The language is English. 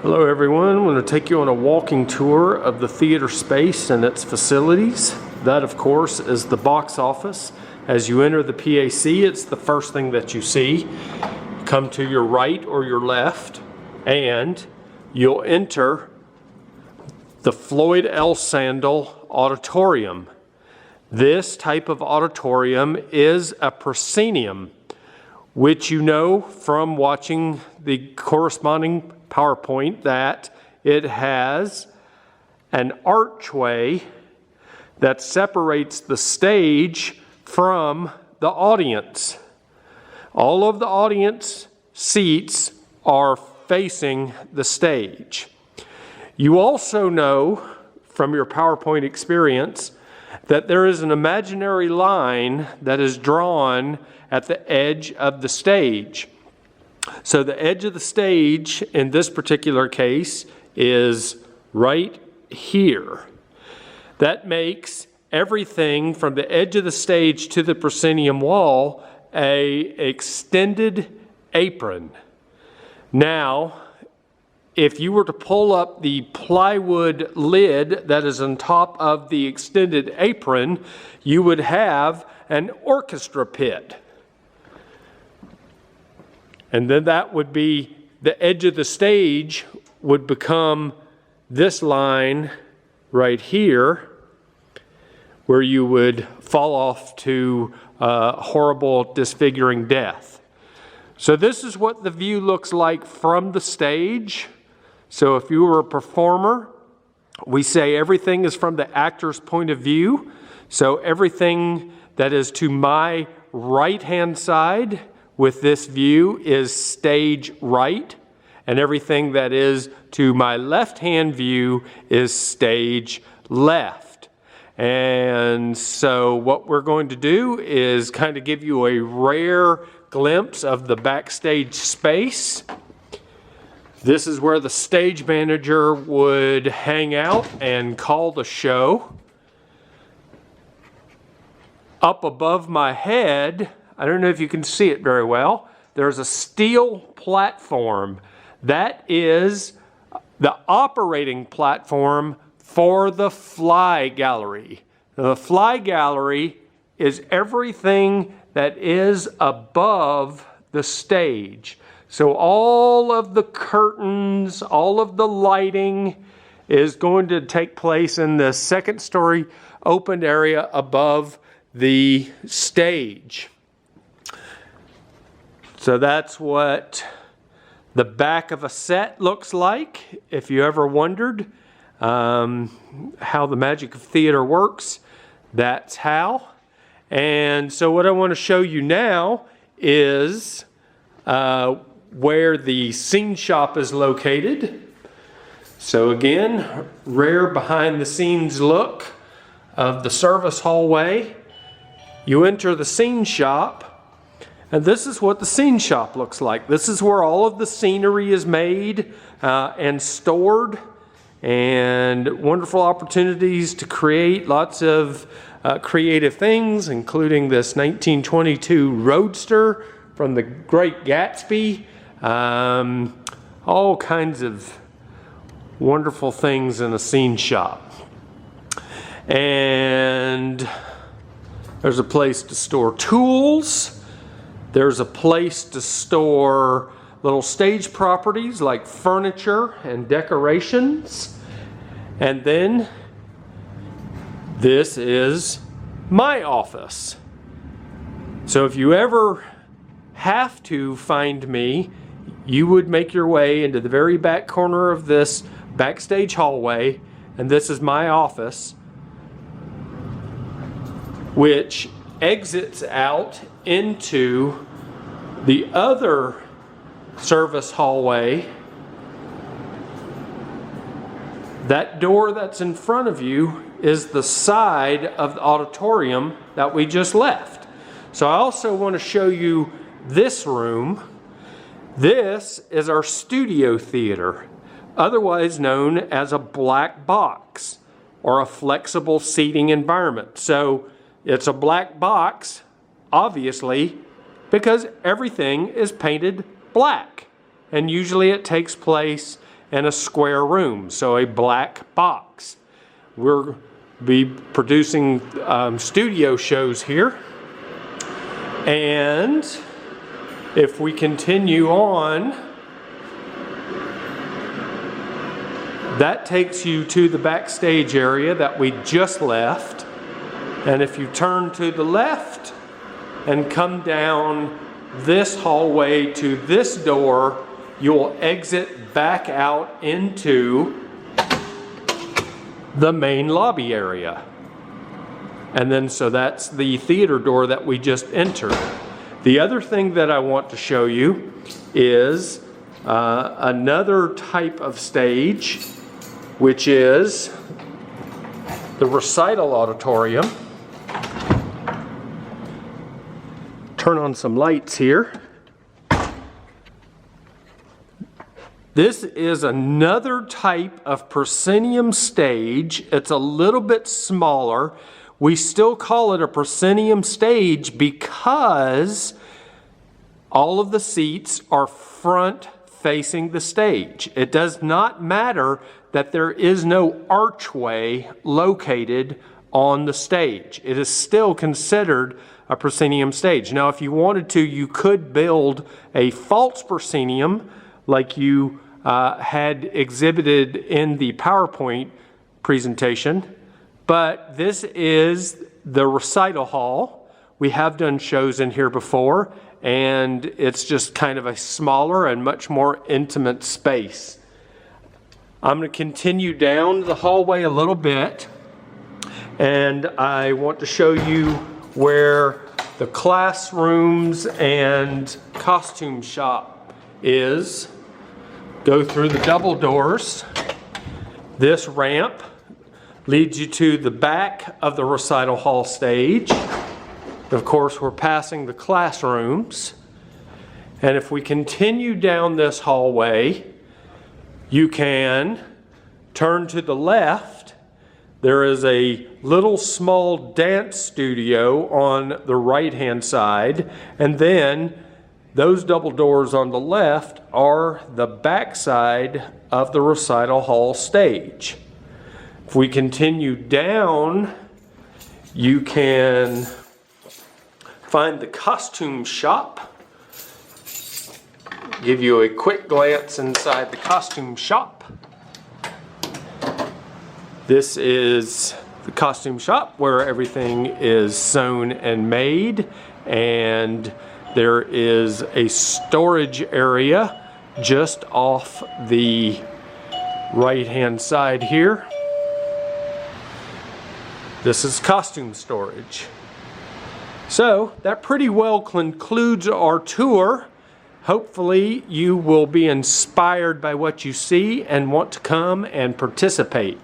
Hello everyone, I'm going to take you on a walking tour of the theater space and its facilities. That of course is the box office. As you enter the PAC, it's the first thing that you see. Come to your right or your left and you'll enter the Floyd L. Sandle Auditorium. This type of auditorium is a proscenium, which you know from watching the corresponding PowerPoint that it has an archway that separates the stage from the audience. All of the audience seats are facing the stage. You also know from your PowerPoint experience that there is an imaginary line that is drawn at the edge of the stage. So the edge of the stage in this particular case is right here. That makes everything from the edge of the stage to the proscenium wall an extended apron. Now, if you were to pull up the plywood lid that is on top of the extended apron, you would have an orchestra pit. And then that would be the edge of the stage would become this line right here, where you would fall off to horrible, disfiguring death. So this is what the view looks like from the stage. So if you were a performer, we say everything is from the actor's point of view. So everything that is to my right-hand side with this view is stage right, and everything that is to my left-hand view is stage left. And so what we're going to do is kind of give you a rare glimpse of the backstage space. This is where the stage manager would hang out and call the show. Up above my head, I don't know if you can see it very well, there's a steel platform. That is the operating platform for the fly gallery. Now, the fly gallery is everything that is above the stage. So all of the curtains, all of the lighting is going to take place in the second story open area above the stage. So that's what the back of a set looks like. If you ever wondered how the magic of theater works, that's how. And so what I want to show you now is where the scene shop is located. So again, rare behind the scenes look of the service hallway. You enter the scene shop, and this is what the scene shop looks like. This is where all of the scenery is made and stored, and wonderful opportunities to create lots of creative things, including this 1922 Roadster from the Great Gatsby. All kinds of wonderful things in a scene shop. And there's a place to store tools. There's a place to store little stage properties like furniture and decorations. And then this is my office. So if you ever have to find me, you would make your way into the very back corner of this backstage hallway, and this is my office, which exits out into the other service hallway. That door that's in front of you is the side of the auditorium that we just left. So I also want to show you this room. This is our studio theater, otherwise known as a black box or a flexible seating environment. So it's a black box, obviously, because everything is painted black. And usually it takes place and a square room, so a black box. We'll be producing studio shows here. And if we continue on, that takes you to the backstage area that we just left. And if you turn to the left and come down this hallway to this door, you'll exit back out into the main lobby area. And then so that's the theater door that we just entered. The other thing that I want to show you is another type of stage, which is the recital auditorium. Turn on some lights here. This is another type of proscenium stage. It's a little bit smaller. We still call it a proscenium stage because all of the seats are front facing the stage. It does not matter that there is no archway located on the stage. It is still considered a proscenium stage. Now, if you wanted to, you could build a false proscenium like you had exhibited in the PowerPoint presentation, but this is the recital hall. We have done shows in here before, and it's just kind of a smaller and much more intimate space. I'm going to continue down the hallway a little bit, and I want to show you where the classrooms and costume shop is. Go through the double doors. This ramp leads you to the back of the recital hall stage. Of course, we're passing the classrooms. And if we continue down this hallway, you can turn to the left. There is a little small dance studio on the right-hand side, and then those double doors on the left are the backside of the recital hall stage. If we continue down, you can find the costume shop. Give you a quick glance inside the costume shop. This is the costume shop where everything is sewn and made, and there is a storage area just off the right-hand side here. This is costume storage. So that pretty well concludes our tour. Hopefully you will be inspired by what you see and want to come and participate.